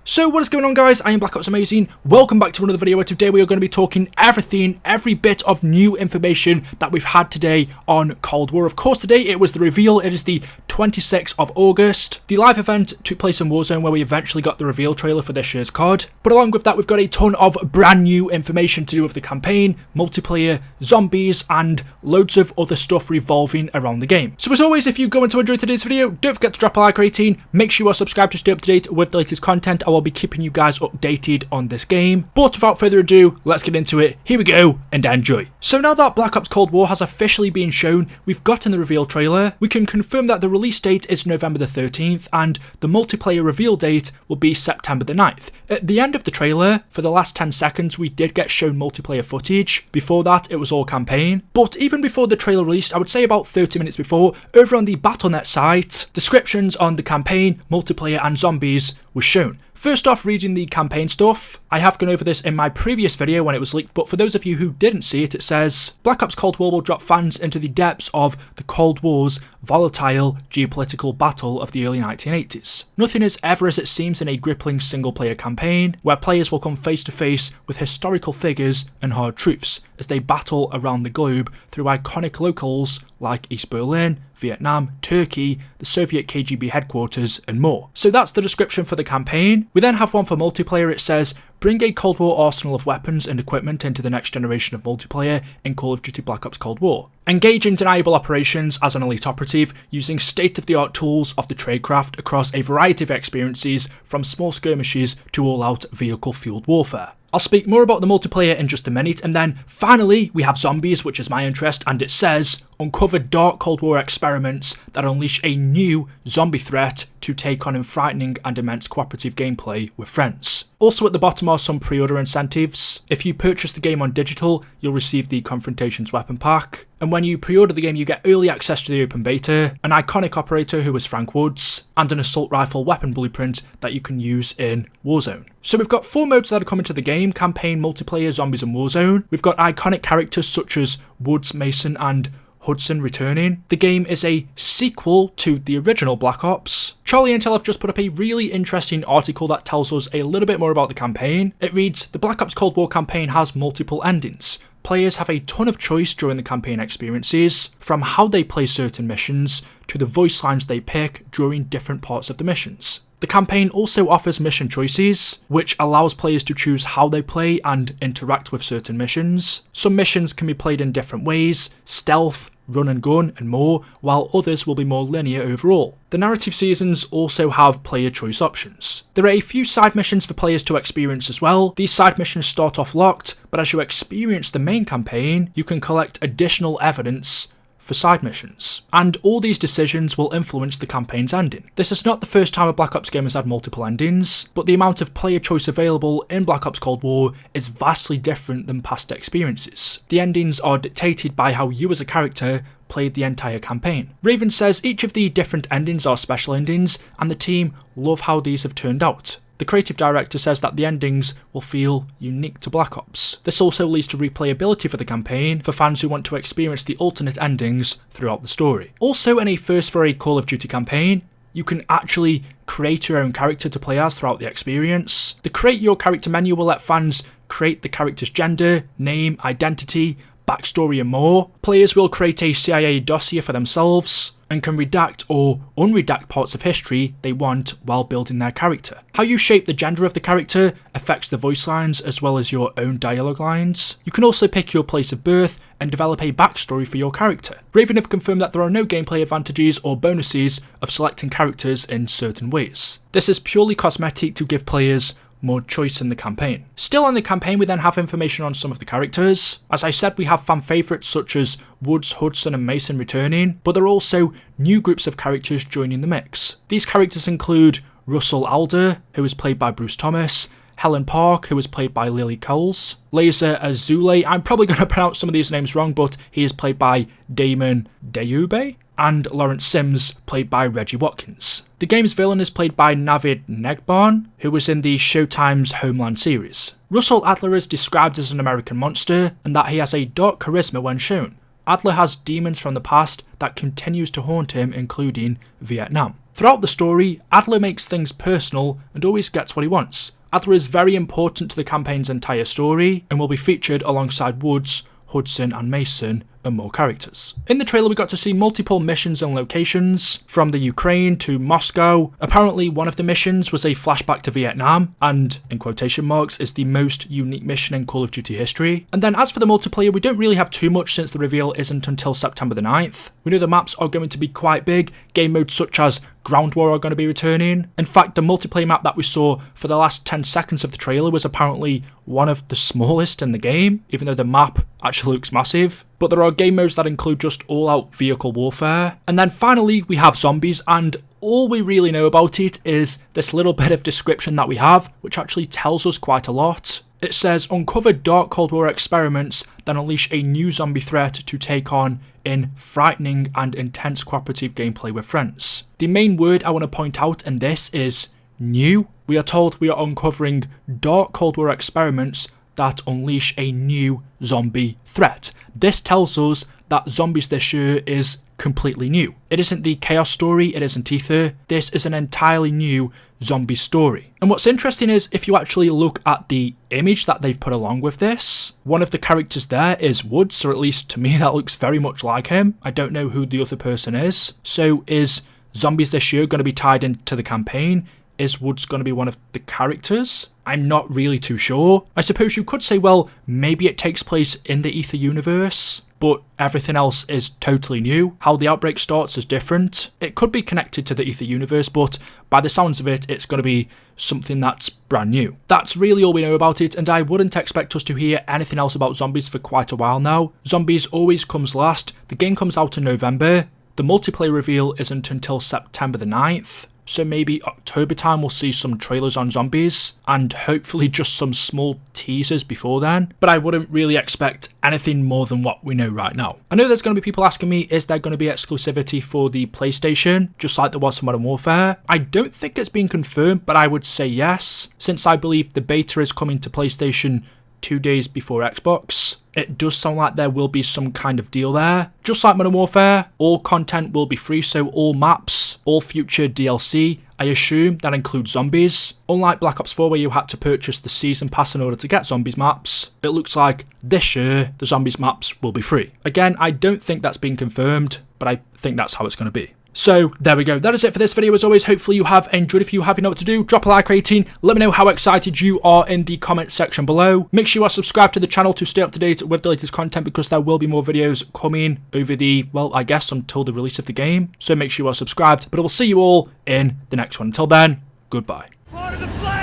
So what is going on, guys? I am BlackOpsAmazing. Welcome back to another video where today we are going to be talking everything, every bit of new information that we've had today on Cold War. Of course, today it was the reveal. It is the 26th of August. The live event took place in Warzone where we eventually got the reveal trailer for this year's COD. But along with that, we've got a ton of brand new information to do with the campaign, multiplayer, zombies, and loads of other stuff revolving around the game. So as always, if you go to enjoy today's video, don't forget to drop a like rating. Make sure you are subscribed to stay up to date with the latest content. I will be keeping you guys updated on this game. But without further ado, let's get into it. Here we go and enjoy. So now that Black Ops Cold War has officially been shown, we've gotten the reveal trailer. We can confirm that the release date is November the 13th and the multiplayer reveal date will be September the 9th. At the end of the trailer, for the last 10 seconds, we did get shown multiplayer footage. Before that, it was all campaign. But even before the trailer released, I would say about 30 minutes before, over on the Battle.net site, descriptions on the campaign, multiplayer and zombies was shown. First off, reading the campaign stuff, I have gone over this in my previous video when it was leaked, but for those of you who didn't see it, it says, Black Ops Cold War will drop fans into the depths of the Cold War's volatile geopolitical battle of the early 1980s. Nothing is ever as it seems in a gripping single-player campaign, where players will come face to face with historical figures and hard truths as they battle around the globe through iconic locales like East Berlin, Vietnam, Turkey, the Soviet KGB headquarters, and more. So that's the description for the campaign. We then have one for multiplayer. It says, bring a Cold War arsenal of weapons and equipment into the next generation of multiplayer in Call of Duty Black Ops Cold War. Engage in deniable operations as an elite operative using state-of-the-art tools of the tradecraft across a variety of experiences from small skirmishes to all-out vehicle-fueled warfare. I'll speak more about the multiplayer in just a minute, and then finally we have zombies, which is my interest, and it says, uncover dark Cold War experiments that unleash a new zombie threat to take on in frightening and immense cooperative gameplay with friends. Also at the bottom are some pre-order incentives. If you purchase the game on digital, you'll receive the Confrontations weapon pack, and when you pre-order the game you get early access to the open beta, an iconic operator who is Frank Woods, and an assault rifle weapon blueprint that you can use in Warzone. So we've got 4 modes that are coming to the game: campaign, multiplayer, zombies and Warzone. We've got iconic characters such as Woods, Mason and Hudson returning. The game is a sequel to the original Black Ops. Charlie Intel have just put up a really interesting article that tells us a little bit more about the campaign. It reads, the Black Ops Cold War campaign has multiple endings. Players have a ton of choice during the campaign experiences, from how they play certain missions to the voice lines they pick during different parts of the missions. The campaign also offers mission choices, which allows players to choose how they play and interact with certain missions. Some missions can be played in different ways: stealth, run and gun, and more, while others will be more linear overall. The narrative seasons also have player choice options. There are a few side missions for players to experience as well. These side missions start off locked, but as you experience the main campaign, you can collect additional evidence for side missions. And all these decisions will influence the campaign's ending. This is not the first time a Black Ops game has had multiple endings, but the amount of player choice available in Black Ops Cold War is vastly different than past experiences. The endings are dictated by how you as a character played the entire campaign. Raven says each of the different endings are special endings, and the team love how these have turned out. The creative director says that the endings will feel unique to Black Ops. This also leads to replayability for the campaign for fans who want to experience the alternate endings throughout the story. Also, in a first for a Call of Duty campaign, you can actually create your own character to play as throughout the experience. The Create Your Character menu will let fans create the character's gender, name, identity, backstory and more. Players will create a CIA dossier for themselves and can redact or unredact parts of history they want while building their character. How you shape the gender of the character affects the voice lines as well as your own dialogue lines. You can also pick your place of birth and develop a backstory for your character. Raven have confirmed that there are no gameplay advantages or bonuses of selecting characters in certain ways. This is purely cosmetic to give players more choice in the campaign. Still on the campaign, we then have information on some of the characters. As I said, we have fan favourites such as Woods, Hudson and Mason returning, but there are also new groups of characters joining the mix. These characters include Russell Alder, who is played by Bruce Thomas, Helen Park, who is played by Lily Coles, Laser Azule, I'm probably going to pronounce some of these names wrong, but he is played by Damon Deube, and Lawrence Sims, played by Reggie Watkins. The game's villain is played by Navid Negbarn, who was in the Showtime's Homeland series. Russell Adler is described as an American monster, and that he has a dark charisma when shown. Adler has demons from the past that continues to haunt him, including Vietnam. Throughout the story, Adler makes things personal and always gets what he wants. Adler is very important to the campaign's entire story and will be featured alongside Woods, Hudson and Mason and more characters. In the trailer we got to see multiple missions and locations, from the Ukraine to Moscow. Apparently one of the missions was a flashback to Vietnam and, in quotation marks, is the most unique mission in Call of Duty history. And then as for the multiplayer, we don't really have too much since the reveal isn't until September the 9th. We know the maps are going to be quite big, game modes such as Ground War are going to be returning. In fact, the multiplayer map that we saw for the last 10 seconds of the trailer was apparently one of the smallest in the game, even though the map actually looks massive. But there are game modes that include just all-out vehicle warfare. And then finally, we have zombies, and all we really know about it is this little bit of description that we have, which actually tells us quite a lot. It says, uncover dark Cold War experiments that unleash a new zombie threat to take on in frightening and intense cooperative gameplay with friends. The main word I want to point out in this is new. We are told we are uncovering dark Cold War experiments that unleash a new zombie threat. This tells us that Zombies this year is completely new. It isn't the Chaos story, it isn't Ether. This is an entirely new zombie story. And what's interesting is, if you actually look at the image that they've put along with this, one of the characters there is Woods, or at least to me that looks very much like him. I don't know who the other person is. So is Zombies this year going to be tied into the campaign? Is Woods going to be one of the characters? I'm not really too sure. I suppose you could say, well, maybe it takes place in the Ether universe, but everything else is totally new. How the outbreak starts is different. It could be connected to the Ether universe, but by the sounds of it, it's going to be something that's brand new. That's really all we know about it, and I wouldn't expect us to hear anything else about Zombies for quite a while now. Zombies always comes last. The game comes out in November. The multiplayer reveal isn't until September the 9th. So maybe October time we'll see some trailers on Zombies, and hopefully just some small teasers before then. But I wouldn't really expect anything more than what we know right now. I know there's going to be people asking me, is there going to be exclusivity for the PlayStation, just like there was for Modern Warfare? I don't think it's been confirmed, but I would say yes, since I believe the beta is coming to PlayStation 2 days before Xbox. It does sound like there will be some kind of deal there. Just like Modern Warfare, all content will be free, so all maps, all future DLC, I assume that includes Zombies. Unlike Black Ops 4 where you had to purchase the Season Pass in order to get Zombies maps, it looks like this year the Zombies maps will be free. Again, I don't think that's been confirmed, but I think that's how it's going to be. So there we go, that is it for this video. As always, hopefully you have enjoyed. If you have, you know what to do. Drop a like rating, let me know how excited you are in the comment section below. Make sure you are subscribed to the channel to stay up to date with the latest content, because there will be more videos coming over the, well, I guess until the release of the game. So make sure you are subscribed, but I will see you all in the next one. Until then, goodbye. Part of the plan!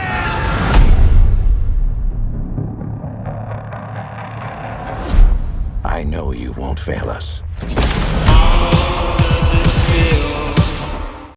I know you won't fail us.